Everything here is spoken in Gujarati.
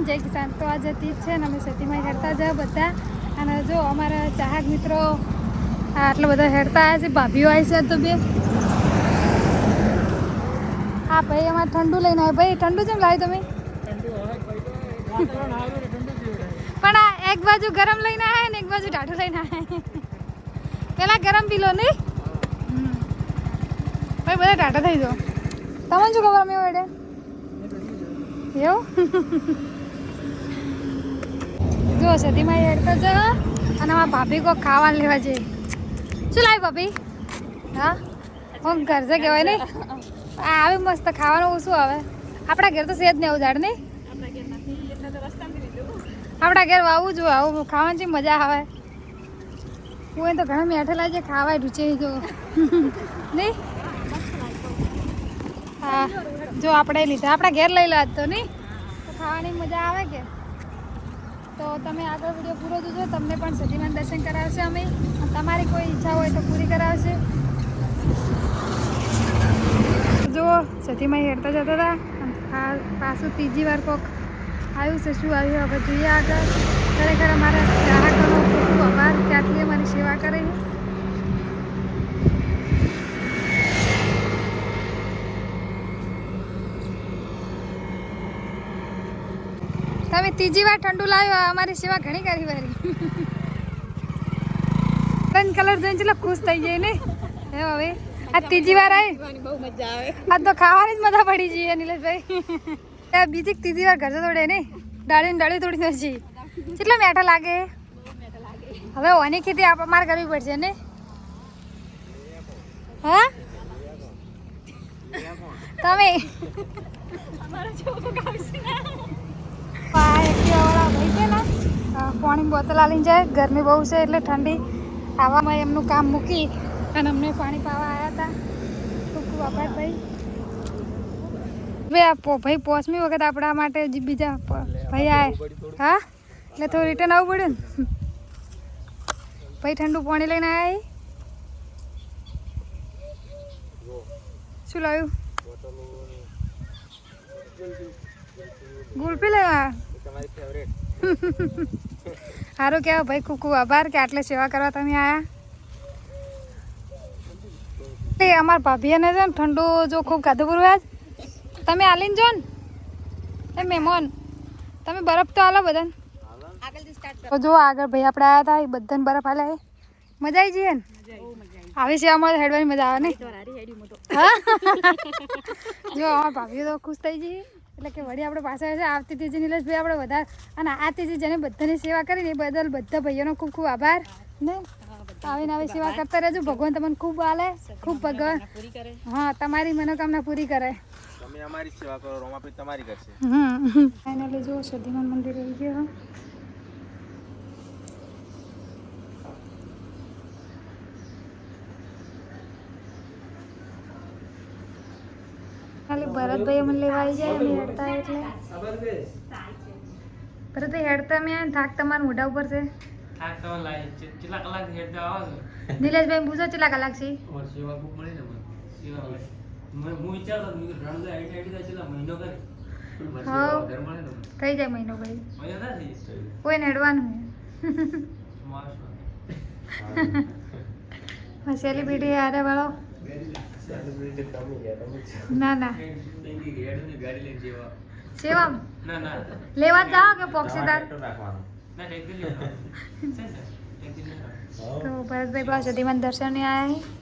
જય કિસાન. તો આજે તીજ છે ને અમે સતીમાં હેરતા જાય બધા. અને જો અમારા ચાહક મિત્રો આટલા બધા હેરતા આવ્યા છે. ભાભીઓ આવી છે તો બે. હા ભાઈ અમારે ઠંડુ લઈને આવે. ભાઈ ઠંડુ કેમ લાવ્યું તમે? પણ આ એક બાજુ ગરમ લઈને આવે ને એક બાજુ ટાઢું લઈને આવે. પેલા ગરમ પી લો નહીં ભાઈ, બધા ટાટા થઈ જાઓ. તમને શું ખબર અમે એવું જો સતીમાં હેડતા જ અને અમારા ભાભી કોઈ ખાવાનું લેવા જઈએ. શું લાવી ભાભી? હા હું ઘર છે કહેવાય નહીં. આ આવે મસ્ત ખાવાનું ઓછું આવે. આપણા ઘેર તો સેજ ને એવું ઝાડ નહીં. આપણા ઘેર વાવવું જોઈએ. આવું ખાવાની છે મજા આવે. હું તો ઘણા મેઠેલા છે ખાવાય ઢૂચે જો નહીં. હા જો આપણે લીધા આપણા ઘેર લઈ લાત તો નહીં તો ખાવાની મજા આવે કે. તો તમે આગળ વિડીયો પૂરો જોજો. તમને પણ સતીમાં દર્શન કરાવશે અમે. તમારી કોઈ ઈચ્છા હોય તો પૂરી કરાવશે. જુઓ સતીમાં હેરતા જતા હતા. આ પાછું ત્રીજી વાર કોક આવ્યું છે. શું આવ્યું હવે જોઈએ આગળ. ખરેખર અમારા ગ્રાહકોનો ખૂબ ખૂબ આભાર કે આટલી અમારી સેવા કરે. તમે ત્રીજી વાર ઠંડુ લાવ્યો. અમારી સેવા ઘણી કરી વારી. ત્રણ કલર જોઈને ચલો ખુશ થઈ જાય ને. હવે આ ત્રીજી વાર આવી બહુ મજા આવે. આ તો ખાવાની જ મજા પડી જઈએ નિલેશભાઈ. બીજી ત્રીજી વાર ઘર તોડે ને ડાળી તોડી નથી. કેટલા મેઠા લાગે. હવે ઓની ખેતી અમારે કરવી પડશે ને. હા તમે ભાઈ છે ને પાણી બોટલ આલીને જાય. ગરમી બહુ છે એટલે ઠંડી આવામાં એમનું કામ મૂકી અને અમને પાણી પાવા આવ્યા હતા. ખૂબ ખૂબ આભાર ભાઈ. હવે આ ભાઈ પોસમી વખત આપણા માટે બીજા ભાઈ આવે. હા એટલે થોડું રિટર્ન આવવું પડ્યું ને. ભાઈ ઠંડુ પાણી લઈને આવ્યા. શું લાવ્યું? ગુલપી લેવા. સારું કહેવાય ભાઈ. ખૂબ ખૂબ આભાર કે આટલે સેવા કરવા તમે આવ્યા. અમારા ભાભીને છે ને ઠંડુ જો ખૂબ ખાધું પૂરવા તમે આલીને જો ને એ મહેમાન તમે બરફ તો આલો બધાને. જો આગળ ભાઈ આપણે આવ્યા હતા એ બધાને બરફ આલ્યા. મજા આવી જઈએ ને. આવી સેવામાં હેડવાની મજા આવે ને. હા જો અમારા ભાભીઓ તો ખુશ થઈ જઈએ એટલે કે વળી આપણે પાસે છે. આવતી ત્રીજી નિલેશભાઈ આપણે વધારે અને આ ત્રીજી જેને બધાની સેવા કરીને એ બદલ બધા ભાઈઓનો ખૂબ ખૂબ આભાર ને. આવીને આવી સેવા કરતા રહેજો. ભગવાન તમને ખૂબ આલે. ખૂબ ભગવાન હા તમારી મનોકામના પૂરી કરે. તમે અમારી સેવા કરો રોમાપી તમારી કરશે. ફાઇનલી જો સતીમાન મંદિર આવી ગયો. ખાલી ભરતભાઈ અમને લેવા આવી જાય અમે હેડતા એટલે ભરતભાઈ હેડતા મેં થાક તમારા મોઢા ઉપર છે. નિલેશભાઈ પૂછો કેટલા કલાક છે? થઈ જાય મહિનો ભાઈ. કોઈ હેડવાનું સેલિબ્રિટી આરે વાળો ના ના સેવા લેવા જાઓ કે પોક્ષીદાર. તો ભરતભાઈ પાસે સતીમાન દર્શન આવ્યા.